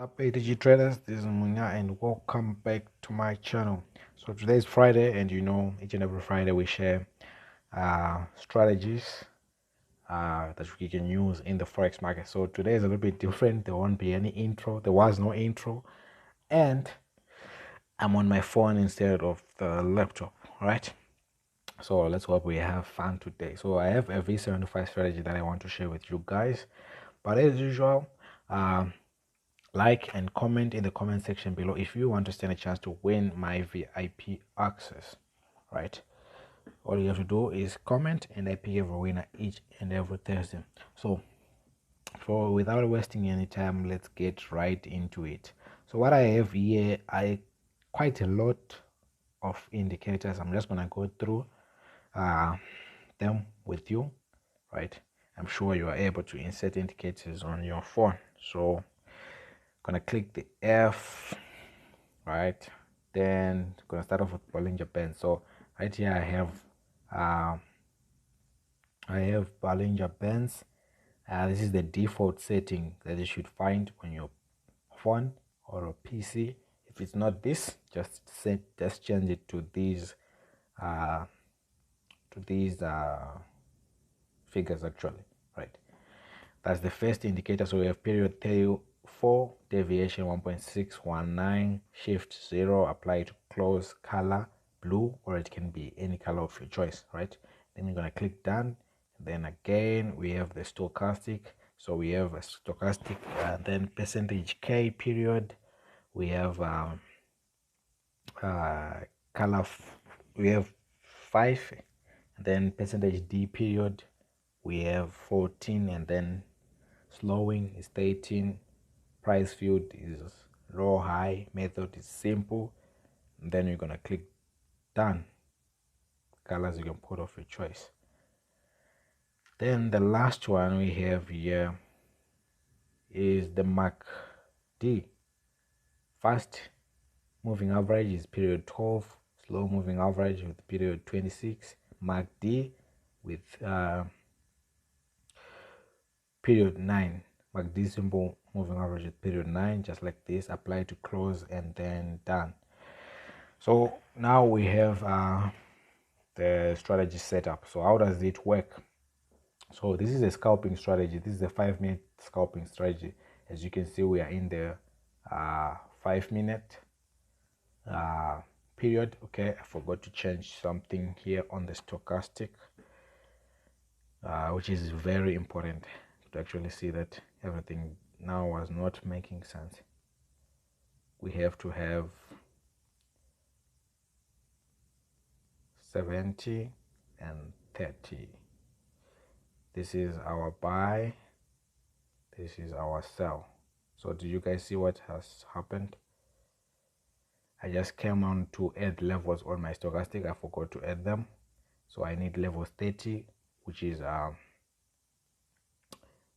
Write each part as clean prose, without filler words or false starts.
Up ATG traders, this is Munya and welcome back to my channel. So today is Friday, and each and every Friday we share strategies that we can use in the forex market. So today is a little bit different. There won't be any intro. There was no intro, and I'm on my phone instead of the laptop. All right. So let's hope we have fun today. So I have a V75 strategy that I want to share with you guys, but as usual, like and comment in the comment section below if you want to stand a chance to win my VIP access. Right, all you have to do is comment and I pick every winner each and every Thursday. So without wasting any time, let's get right into it. So what I have here, I quite a lot of indicators. I'm just gonna go through them with you. Right, I'm sure you are able to insert indicators on your phone. So gonna click the F, right? Then gonna start off with Bollinger Bands. So right here I have Bollinger Bands. This is the default setting that you should find on your phone or a PC. If it's not this, just change it to these figures actually, right? That's the first indicator. So we have period 34, deviation 1.619, shift 0, apply to close, color blue, or it can be any color of your choice, right? Then you're going to click done. Then again, we have the stochastic. So we have a stochastic, then percentage K period. We have color, we have 5, and then percentage D period. We have 14, and then slowing is 13, price field is low high, method is simple, and then you're gonna click done. Colors you can put of your choice. Then the last one we have here is the MACD. Fast moving average is period 12, slow moving average with period 26, MACD with period 9. MACD simple moving average at period 9, just like this. Apply to close and then done. So now we have the strategy setup. So how does it work? So this is a scalping strategy. This is a 5-minute scalping strategy. As you can see, we are in the 5-minute period. Okay, I forgot to change something here on the stochastic, which is very important to actually see that everything now was not making sense. We have to have 70 and 30. This is our buy, this is our sell. So do you guys see what has happened? I just came on to add levels on my stochastic. I forgot to add them, so I need level 30, which is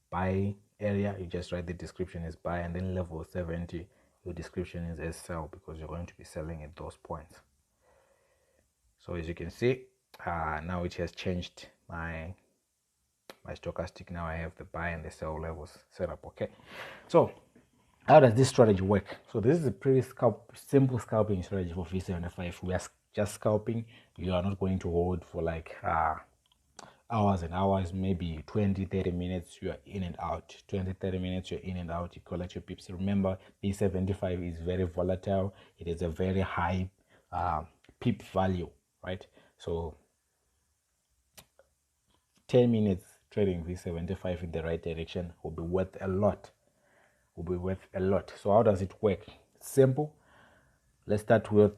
buy area. You just write the description as buy, and then level 70, your description is as sell, because you're going to be selling at those points. So as you can see, now it has changed my stochastic. Now I have the buy and the sell levels set up. Okay, so how does this strategy work? So this is a pretty simple scalping strategy for V75. We are just scalping. You are not going to hold for like hours and hours, maybe 20-30 minutes you are in and out, 20-30 minutes you're in and out, you collect your pips. Remember, V75 is very volatile. It is a very high pip value, right? So 10 minutes trading V75 in the right direction will be worth a lot, so how does it work? It's simple. Let's start with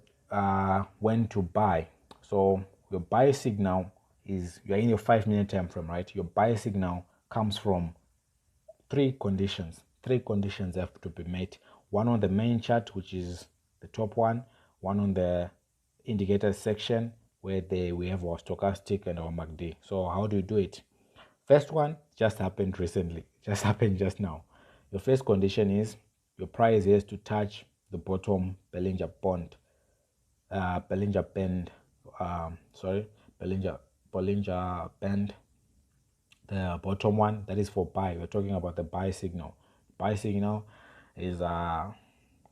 when to buy. So your buy signal is, you're in your 5-minute time frame, right? Your buy signal comes from three conditions have to be met. One on the main chart, which is the top one on the indicator section, where we have our stochastic and our MACD. So how do you do it? First one just happened recently, just happened just now. Your first condition is your price has to touch the bottom Bollinger Band, Bollinger Band, the bottom one. That is for buy. We're talking about the buy signal. is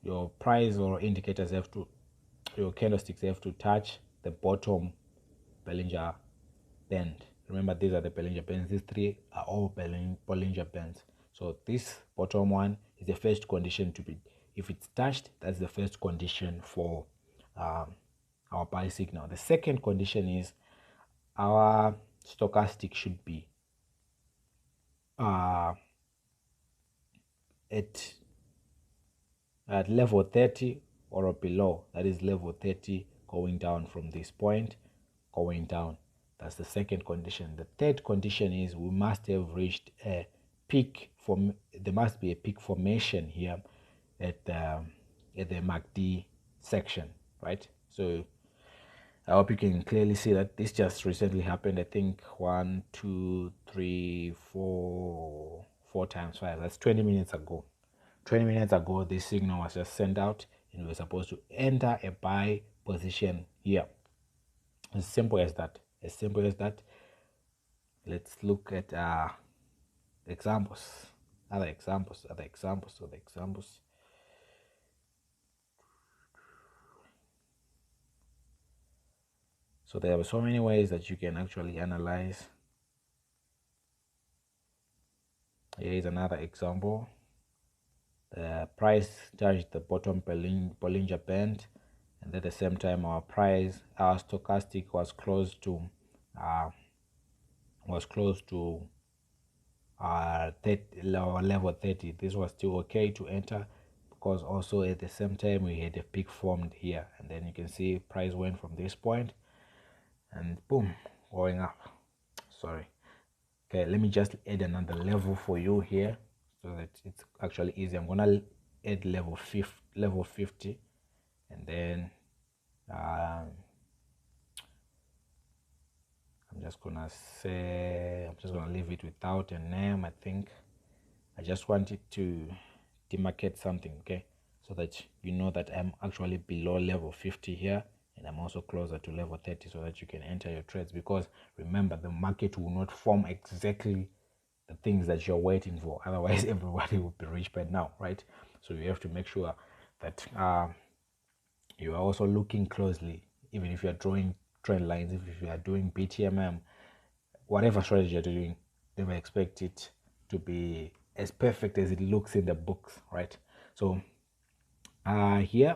your price or indicators have to, your candlesticks have to touch the bottom Bollinger Band. Remember, these are the Bollinger Bands. These three are all Bollinger Bands. So this bottom one is the first condition to be. If it's touched, that's the first condition for our buy signal. The second condition is our stochastic should be at level 30 or below. That is level 30 going down from this point, going down. That's the second condition. The third condition is we must have reached a peak. There must be a peak formation here at the MACD section, right? So I hope you can clearly see that this just recently happened. I think 1, 2, 3, 4, 4 times 5. That's 20 minutes ago. 20 minutes ago, this signal was just sent out and we were supposed to enter a buy position here. As simple as that. As simple as that. Let's look at examples. Other examples. So there are so many ways that you can actually analyze. Here is another example. The price touched the bottom Bollinger Band, and at the same time our stochastic was close to level 30. This was still okay to enter because also at the same time we had a peak formed here, and then you can see price went from this point and boom, going up. Sorry. Okay, let me just add another level for you here so that it's actually easy. I'm gonna add level 50, and then I'm just gonna leave it without a name. I think I just wanted to demarcate something, okay, so that you know that I'm actually below level 50 here, and I'm also closer to level 30 so that you can enter your trades. Because remember, the market will not form exactly the things that you're waiting for, otherwise everybody would be rich by now, right? So you have to make sure that you are also looking closely, even if you're drawing trend lines, if you are doing BTMM, whatever strategy you're doing, never expect it to be as perfect as it looks in the books, right? So here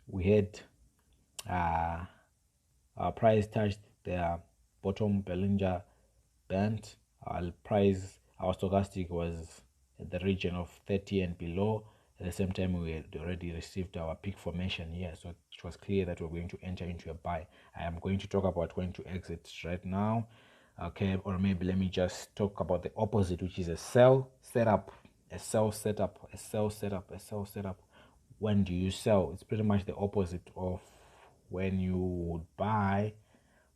we had our price touched the bottom Bollinger Band. Our stochastic was in the region of 30 and below. At the same time, we had already received our peak formation here, so it was clear that we're going to enter into a buy. I am going to talk about when to exit right now, okay? Or maybe let me just talk about the opposite, which is a sell setup, a sell setup, a sell setup, a sell setup. When do you sell? It's pretty much the opposite of when you would buy,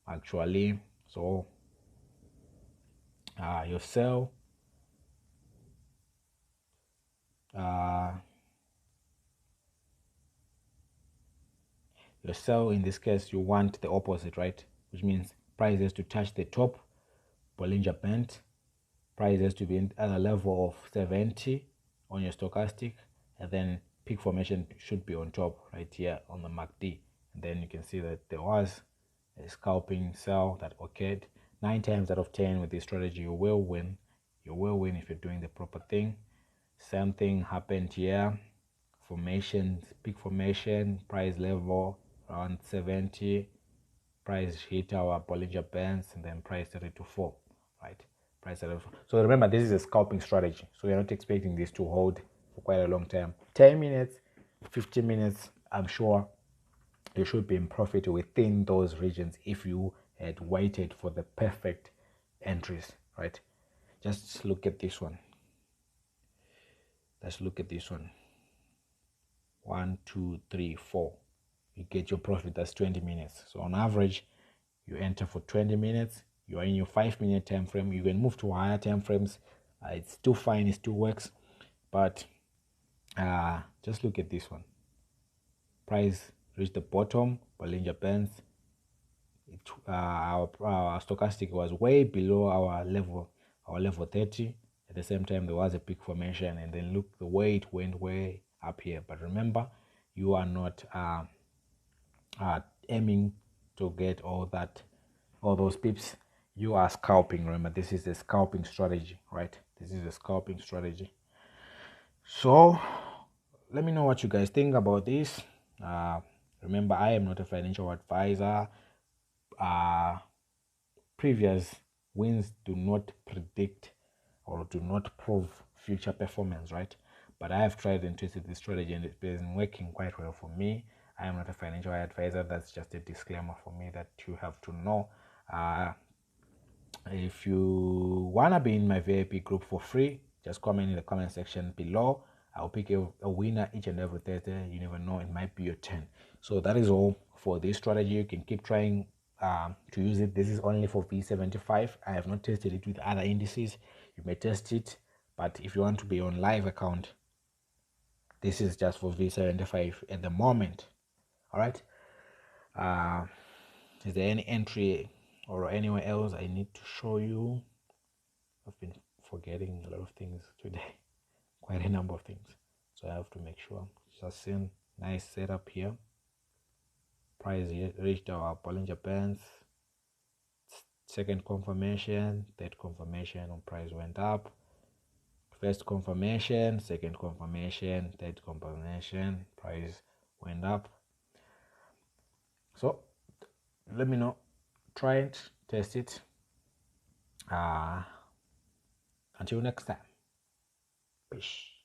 actually. So your sell, in this case, you want the opposite, right? Which means price has to touch the top Bollinger Band. Price has to be at a level of 70 on your stochastic, and then peak formation should be on top right here on the MACD. And then you can see that there was a scalping sell that occurred. 9 times out of 10 with this strategy, you will win. You will win if you're doing the proper thing. Same thing happened here. Formation, peak formation, price level around 70. Price hit our Bollinger Bands, and then price started to fall, right? So remember, this is a scalping strategy, so you're not expecting this to hold for quite a long time. 10 minutes, 15 minutes, I'm sure you should be in profit within those regions if you had waited for the perfect entries, right? Just look at this one. Let's look at this one. 1, 2, 3, 4. You get your profit. That's 20 minutes. So on average, you enter for 20 minutes. You are in your 5-minute time frame. You can move to higher time frames. It's still fine. It still works. But just look at this one. Price reached the bottom, Bollinger Bands. Our stochastic was way below our level 30. At At the same time, there was a peak formation, and then look the way it went way up here. But remember, you are not aiming to get all those pips. You are scalping. Remember, this is a scalping strategy, right? This is a scalping strategy. So let me know what you guys think about this. Remember, I am not a financial advisor. Previous wins do not predict or do not prove future performance, right? But I have tried and tested this strategy, and it's been working quite well for me. I am not a financial advisor. That's just a disclaimer for me that you have to know. If you wanna be in my VIP group for free, just comment in the comment section below. I'll pick a winner each and every Thursday. You never know, it might be your turn. So that is all for this strategy. You can keep trying to use it. This is only for V75. I have not tested it with other indices. You may test it, but if you want to be on live account, this is just for V75 at the moment. All right. Is there any entry or anywhere else I need to show you? I've been forgetting a lot of things today, quite a number of things. So I have to make sure. Just seen nice setup here. Price reached our Bollinger Bands. Second confirmation, third confirmation, on price went up. First confirmation, second confirmation, third confirmation, price went up. So let me know. Try it, test it. Until next time. Peace.